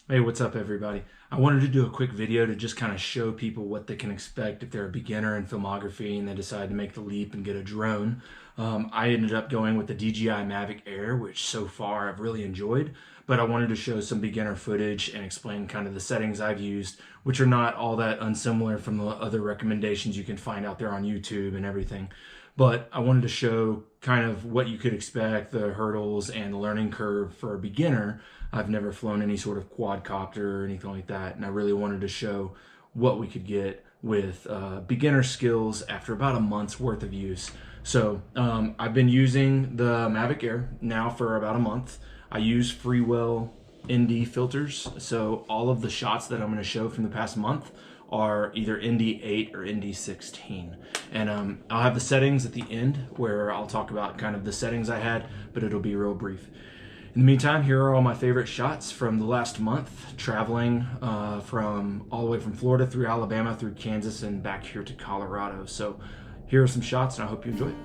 Hey, what's up, everybody? I wanted to do a quick video to just kind of show people what they can expect if they're a beginner in filmography and they decide to make the leap and get a drone. I ended up going with the DJI Mavic Air, which so far I've really enjoyed, but I wanted to show some beginner footage and explain kind of the settings I've used, which are not all that unsimilar from the other recommendations you can find out there on YouTube and everything. But I wanted to show kind of what you could expect, the hurdles and the learning curve for a beginner. I've never flown any sort of quadcopter or anything like that, and I really wanted to show what we could get with beginner skills after about a month's worth of use. So I've been using the Mavic Air now for about a month. I use Freewell ND filters, so all of the shots that I'm going to show from the past month are either ND8 or ND16. And I'll have the settings at the end where I'll talk about kind of the settings I had, but it'll be real brief. In the meantime, here are all my favorite shots from the last month, traveling from all the way from Florida through Alabama, through Kansas, and back here to Colorado. So here are some shots, and I hope you enjoy it.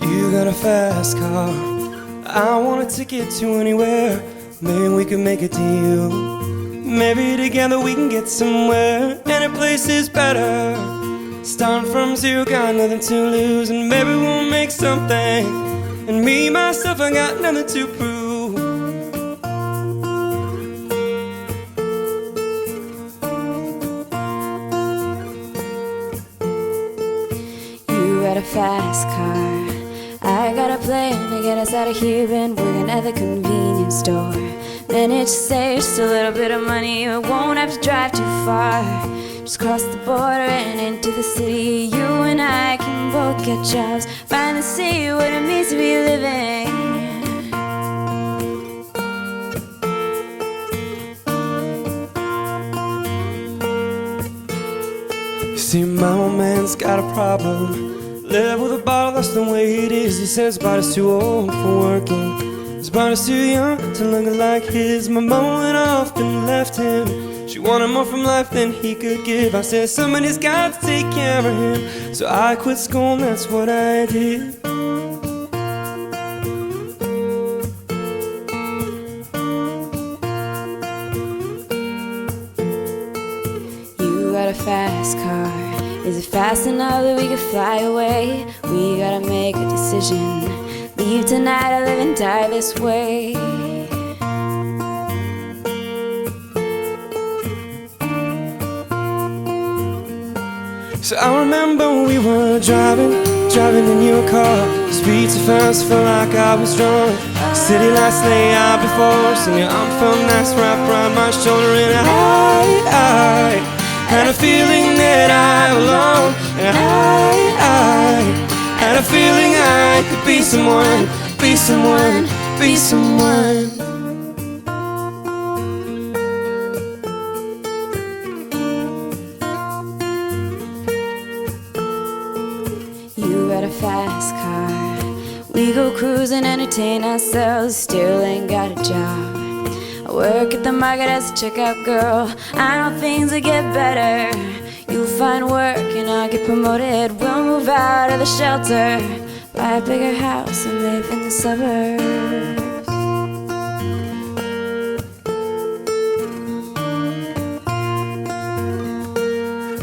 You got a fast car, I want a ticket to anywhere. Maybe we could make a deal. Maybe together we can get somewhere. Any place is better. Starting from zero, got nothing to lose. And maybe we'll make something. And me, myself, I got nothing to prove. You got a fast car, I got a plan to get us out of here. Been working at the convenience store. Managed to save just a little bit of money. We won't have to drive too far. Just cross the border and into the city. You and I can both get jobs. Finally see what it means to be living. You see, my old man's got a problem. Live with a bottle, that's the way it is. He says his body's too old for working. His body's too young to look like his. My mama went off and left him. She wanted more from life than he could give. I said somebody's got to take care of him. So I quit school and that's what I did. You got a fast car. Is it fast enough that we could fly away? We gotta make a decision. Leave tonight or live and die this way. So I remember we were driving in your car. Speed so fast, felt like I was drunk. City lights lay out before us, and your arm felt nice wrapped around my shoulder. And I had a feeling that I belonged. And I had a feeling I could be someone, be someone, be someone. You got a fast car. We go cruising, entertain ourselves. Still ain't got a job. I work at the market as a checkout girl. I know things will get better. You'll find work and I'll get promoted. We'll move out of the shelter, buy a bigger house and live in the suburbs.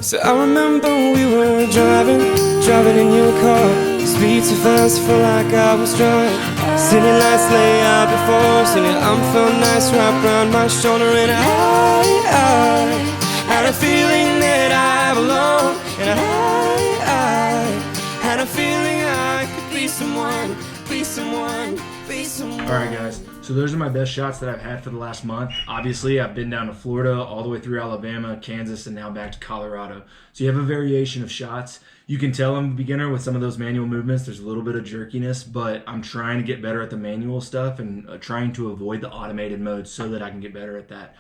So I remember we were driving in your car. Speed so fast, felt like I was drunk. City lights lay out before us, and your arm felt nice wrapped around my shoulder. And I had a feeling that I belonged. And I had a feeling I could be someone, be someone, be someone. All right, guys. So those are my best shots that I've had for the last month. Obviously, I've been down to Florida, all the way through Alabama, Kansas, and now back to Colorado. So you have a variation of shots. You can tell I'm a beginner with some of those manual movements. There's a little bit of jerkiness, but I'm trying to get better at the manual stuff and trying to avoid the automated mode so that I can get better at that.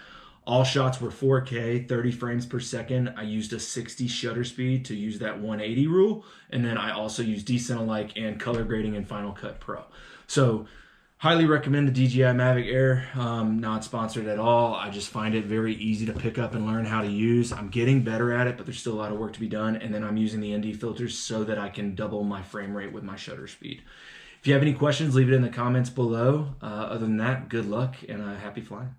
All shots were 4K, 30 frames per second. I used a 60 shutter speed to use that 180 rule, and then I also used descent alike and color grading in Final Cut Pro. So Highly recommend the DJI Mavic Air. Not sponsored at all. I just find it very easy to pick up and learn how to use. I'm getting better at it, but there's still a lot of work to be done. And then I'm using the ND filters so that I can double my frame rate with my shutter speed. If you have any questions, leave it in the comments below. Other than that, good luck and happy flying.